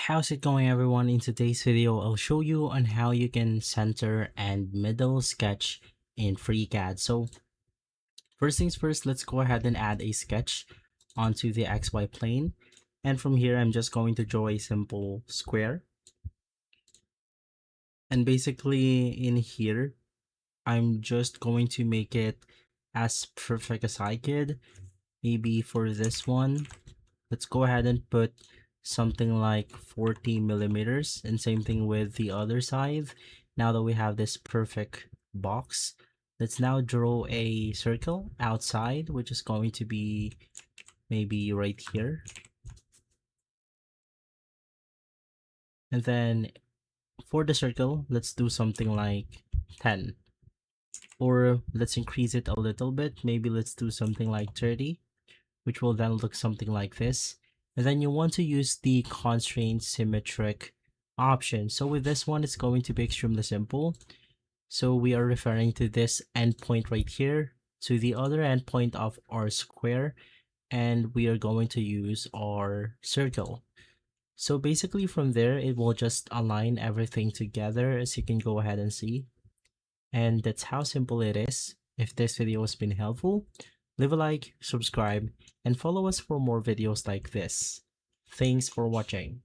How's it going, everyone? In today's video, I'll show you on how you can center and middle sketch in FreeCAD. So first things first, let's go ahead and add a sketch onto the XY plane. And from here, I'm just going to draw a simple square. And basically in here, I'm just going to make it as perfect as I could. Maybe for this one, let's go ahead and put something like 40 millimeters, and same thing with the other side. Now that we have this perfect box, let's now draw a circle outside, which is going to be maybe right here. And then for the circle, let's do something like 10, or let's increase it a little bit. Maybe let's do something like 30, which will then look something like this. And then you want to use the constraint symmetric option. So with this one, it's going to be extremely simple. So we are referring to this endpoint right here to the other endpoint of our square, and we are going to use our circle. So basically from there, it will just align everything together, as you can go ahead and see. And that's how simple it is. If this video has been helpful, leave a like, subscribe, and follow us for more videos like this. Thanks for watching.